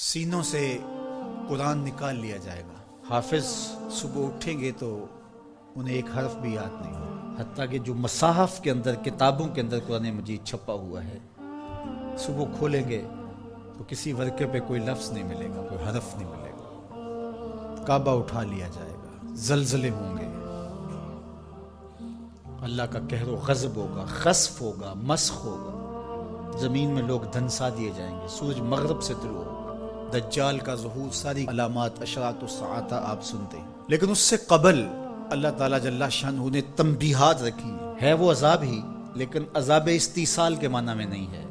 سینوں سے قرآن نکال لیا جائے گا. حافظ صبح اٹھیں گے تو انہیں ایک حرف بھی یاد نہیں ہوگا. حتیٰ کہ جو مصاحف کے اندر کتابوں کے اندر قرآن مجید چھپا ہوا ہے، صبح کھولیں گے تو کسی ورقے پہ کوئی لفظ نہیں ملے گا، کوئی حرف نہیں ملے گا. کعبہ اٹھا لیا جائے گا، زلزلے ہوں گے، اللہ کا قہر و غضب ہوگا، خسف ہوگا، مسخ ہوگا، زمین میں لوگ دھنسا دیے جائیں گے، سورج مغرب سے طلوع ہوگا، دجال کا ظہور، ساری علامات اشراط الساعہ آپ سنتے ہیں. لیکن اس سے قبل اللہ تعالیٰ جل شانہ نے تنبیہات رکھی ہے. وہ عذاب ہی، لیکن عذاب استیصال کے معنی میں نہیں ہے.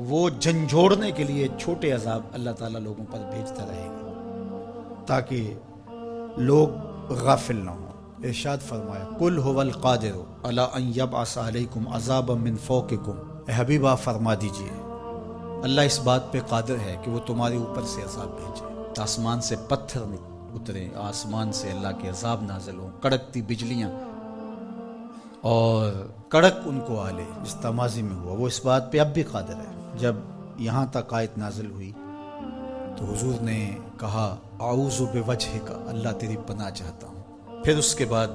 وہ جھنجھوڑنے کے لیے چھوٹے عذاب اللہ تعالیٰ لوگوں پر بھیجتا رہے گا تاکہ لوگ غافل نہ ہوں. ارشاد فرمایا قل هو القادر علی ان یبعث علیکم عذابا من فوقکم. اے حبیب آپ فرما دیجئے اللہ اس بات پہ قادر ہے کہ وہ تمہارے اوپر سے عذاب بھیجے، آسمان سے پتھر اترے، آسمان سے اللہ کے عذاب نازل ہوں، کڑکتی بجلیاں اور کڑک ان کو آلے، جس تمازی میں ہوا. وہ اس بات پہ اب بھی قادر ہے. جب یہاں تک آیت نازل ہوئی تو حضور نے کہا اعوذ بوجہک، اللہ تیری پناہ چاہتا ہوں. پھر اس کے بعد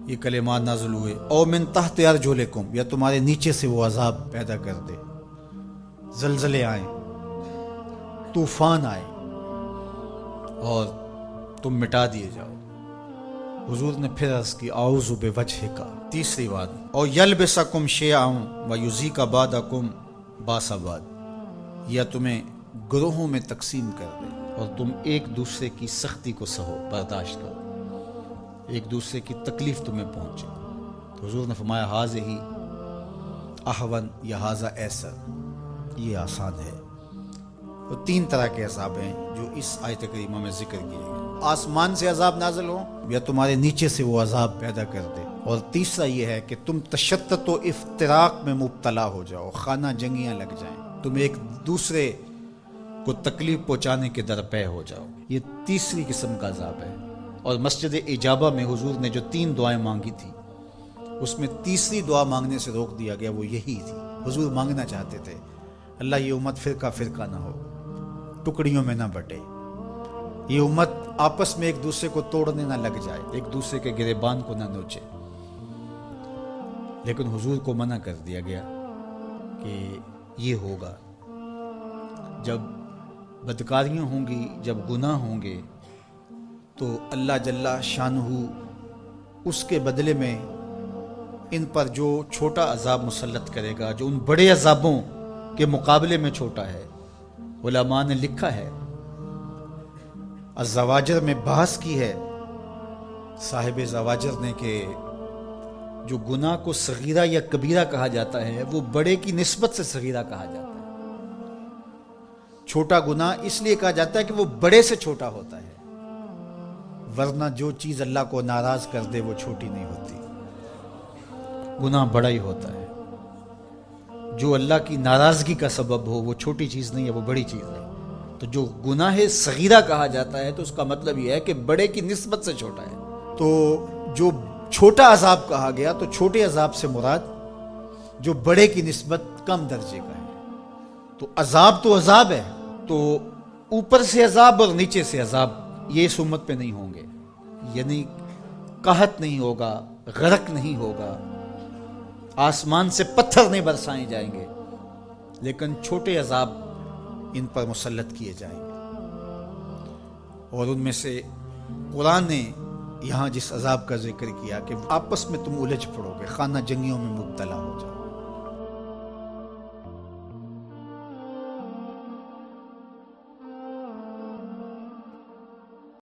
یہ کلمات نازل ہوئے او من تحت ارجلکم، یا تمہارے نیچے سے وہ عذاب پیدا کر دے، زلزلے آئیں، طوفان آئے اور تم مٹا دیے جاؤ. حضور نے پھر عرض کی اعوذ بوجہک. تیسری بات او یلبسکم شیئا ویذیق بعضکم باس بعض، یا تمہیں گروہوں میں تقسیم کر دے اور تم ایک دوسرے کی سختی کو سہو، برداشت کرو، ایک دوسرے کی تکلیف تمہیں پہنچے. تو حضور نے فرمایا ھذہ اہون یا ھذا ایسر، یہ آسان ہے. وہ تین طرح کے عذاب ہیں جو اس آیت کریمہ میں ذکر کیے گئے. آسمان سے عذاب نازل ہو یا تمہارے نیچے سے وہ عذاب پیدا کر دے. اور تیسرا یہ ہے کہ تم تشتت و افتراق میں مبتلا ہو جاؤ، خانہ جنگیاں لگ جائیں، تم ایک دوسرے کو تکلیف پہنچانے کے درپے ہو جاؤ. یہ تیسری قسم کا عذاب ہے. اور مسجد اجابہ میں حضور نے جو 3 دعائیں مانگی تھی، اس میں تیسری دعا مانگنے سے روک دیا گیا. وہ یہی تھی، حضور مانگنا چاہتے تھے اللہ یہ امت فرقہ فرقہ نہ ہو، ٹکڑیوں میں نہ بٹے، یہ امت آپس میں ایک دوسرے کو توڑنے نہ لگ جائے، ایک دوسرے کے گریبان کو نہ نوچے. لیکن حضور کو منع کر دیا گیا کہ یہ ہوگا جب بدکاریاں ہوں گی، جب گناہ ہوں گے تو اللہ جل شانہ اس کے بدلے میں ان پر جو چھوٹا عذاب مسلط کرے گا، جو ان بڑے عذابوں کے مقابلے میں چھوٹا ہے. علماء نے لکھا ہے، الزواجر میں بحث کی ہے صاحب زواجر نے کہ جو گناہ کو صغیرہ یا کبیرہ کہا جاتا ہے وہ بڑے کی نسبت سے صغیرہ کہا جاتا ہے. چھوٹا گناہ اس لیے کہا جاتا ہے کہ وہ بڑے سے چھوٹا ہوتا ہے، ورنہ جو چیز اللہ کو ناراض کر دے وہ چھوٹی نہیں ہوتی، گناہ بڑا ہی ہوتا ہے. جو اللہ کی ناراضگی کا سبب ہو وہ چھوٹی چیز نہیں ہے، وہ بڑی چیز ہے. تو جو گناہ صغیرہ کہا جاتا ہے تو اس کا مطلب یہ ہے کہ بڑے کی نسبت سے چھوٹا ہے. تو جو چھوٹا عذاب کہا گیا تو چھوٹے عذاب سے مراد جو بڑے کی نسبت کم درجے کا ہے. تو عذاب ہے، تو اوپر سے عذاب اور نیچے سے عذاب یہ اس امت پہ نہیں ہوں گے. یعنی قحط نہیں ہوگا، غرق نہیں ہوگا، آسمان سے پتھر نہیں برسائے جائیں گے، لیکن چھوٹے عذاب ان پر مسلط کیے جائیں گے. اور ان میں سے قرآن نے یہاں جس عذاب کا ذکر کیا کہ آپس میں تم الجھ پڑو گے، خانہ جنگیوں میں مبتلا ہو جاؤ.